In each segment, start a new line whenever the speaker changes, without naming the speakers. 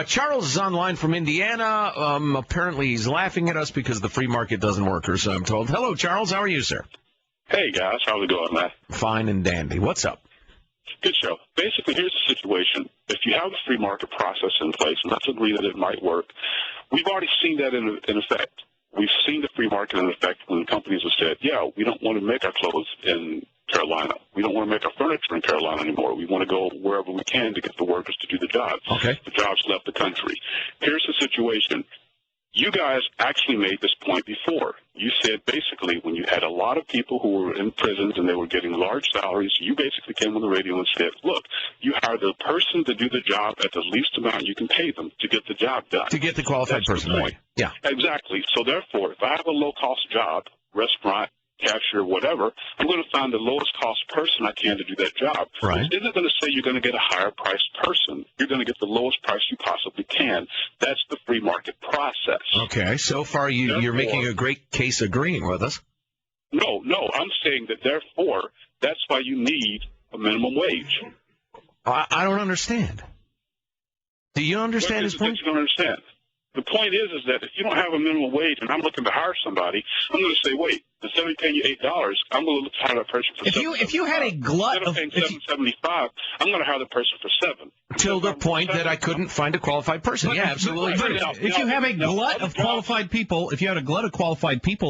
Charles is online from Indiana. Apparently he's laughing at us because the free market doesn't work, or so I'm told. Hello, Charles. How are you, sir?
Hey, guys. How's it going, man?
Fine and dandy. What's up?
Good show. Basically, here's the situation. If you have the free market process in place, and let's agree that it might work, we've already seen that in effect. We've seen the free market in effect when companies have said, yeah, we don't want to make our clothes in Carolina. We don't want to make our furniture in Carolina anymore. We want to go wherever we can to get the workers to do the job.
Okay.
The jobs left the country. Here's the situation. You guys actually made this point before. You said basically when you had a lot of people who were in prisons and they were getting large salaries, you basically came on the radio and said, look, you hire the person to do the job at the least amount you can pay them to get the job done.
To get the qualified person, right? Yeah.
Exactly. So therefore, if I have a low-cost job, restaurant, cashier, whatever, I'm going to find the lowest cost person I can to do that job.
Right.
It isn't going to say you're going to get a higher priced person. You're going to get the lowest price you possibly can. That's the free market process.
Okay. So far, you're making a great case agreeing with us.
No. I'm saying that therefore, that's why you need a minimum wage.
I don't understand. Do you understand his point?
You don't understand. The point is that if you don't have a minimum wage and I'm looking to hire somebody, I'm going to say, wait, instead of paying you $8, I'm going to look to hire that person for $7.
If you had a glut of
$7.75, I'm going to hire the person for $7.
Till the point that I couldn't find a qualified person. Yeah, absolutely.
If you have a glut of qualified people,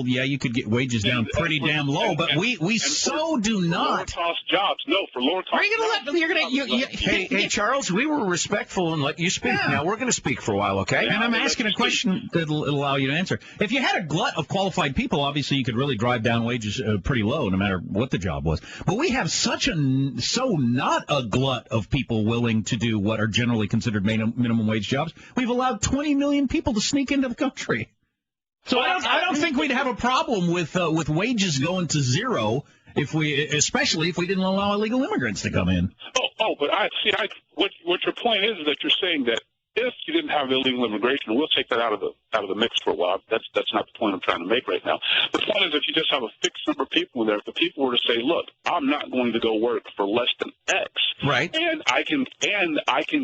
yeah, you could get wages down pretty damn low. But we so do not.
Lower cost jobs, no, for lower cost.
Are you going to let?
Hey, Charles, we were respectful and let you speak.
Yeah.
Now we're going to speak for a while, okay?
And I'm asking a question that'll allow you to answer. If you had a glut of qualified people, obviously you could really drive down wages pretty low, no matter what the job was. But we have not a glut of people willing to do what are generally considered minimum wage jobs. We've allowed 20 million people to sneak into the country. So I don't think we'd have a problem with wages going to zero especially if we didn't allow illegal immigrants to come in.
But what your point is that you're saying that if you didn't have illegal immigration, we'll take that out of the mix for a while. That's not the point I'm trying to make right now. The point is if you just have a fixed number of people in there, if the people were to say, look, I'm not going to go work for less than X,
right,
and I can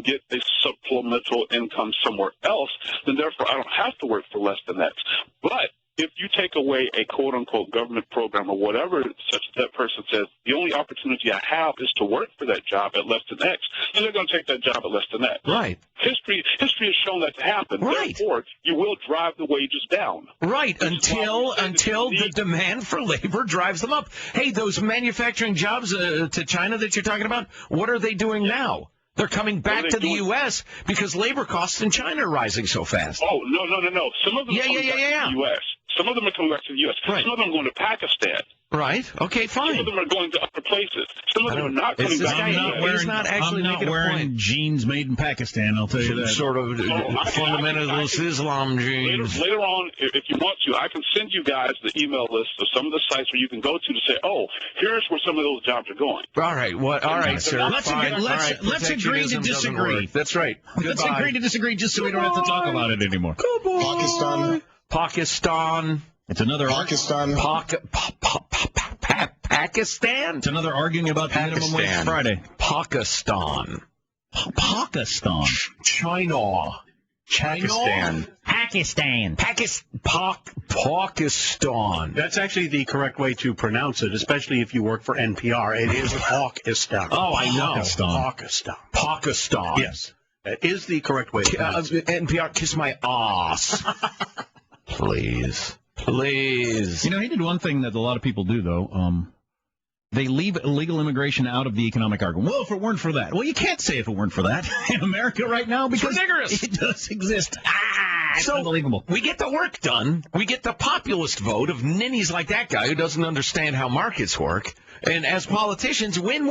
get a supplemental income somewhere else, then therefore I don't have to work for less than X. But if you take away a quote-unquote government program or whatever, such that person says, the only opportunity I have is to work for that job at less than X, then they're going to take that job at less than X.
Right.
History has shown that to happen.
Right.
Therefore, you will drive the wages down.
Right, until the demand for labor drives them up. Hey, those manufacturing jobs to China that you're talking about, what are they doing now? They're coming back to the U.S. because labor costs in China are rising so fast.
Oh, no. Some of them are coming back to the U.S. Some of them are coming back to the U.S.
Right.
Some of them are going to Pakistan.
Right. Okay, fine.
Some of them are going to other places. Some of them are not coming back to the U.S.
I'm not wearing jeans made in Pakistan, I'll tell you that.
Sort of fundamentalist Islam jeans.
Later on, if you want to, I can send you guys the email list of some of the sites where you can go to say, oh, here's where some of those jobs are going.
All right. All right, sir.
Let's agree to disagree.
That's right.
Let's agree to disagree just so we don't have to talk about it anymore.
Pakistan.
It's another
Pakistan.
Pakistan?
It's another arguing about the minimum wage Friday.
Pakistan.
China.
Pakistan.
That's actually the correct way to pronounce it, especially if you work for NPR. It is Pakistan.
Oh, I know.
Pakistan. Yes. That is the correct way to pronounce it.
NPR, kiss my ass. Please.
You know, he did one thing that a lot of people do, though. They leave illegal immigration out of the economic argument. Well, if it weren't for that. Well, you can't say if it weren't for that in America right now because it does exist. It's unbelievable.
We get the work done. We get the populist vote of ninnies like that guy who doesn't understand how markets work. And as politicians, win.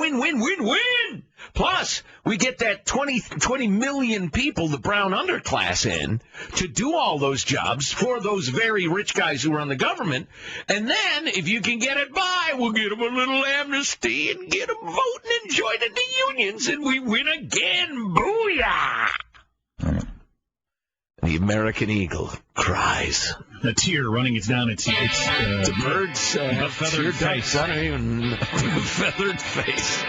Plus, we get that 20 million people, the brown underclass, in to do all those jobs for those very rich guys who run the government. And then, if you can get it by, we'll get them a little amnesty and get them voting and joining the unions, and we win again. Booyah! The American eagle cries.
A tear running down its
the bird's
feathered face.
I don't even feathered face.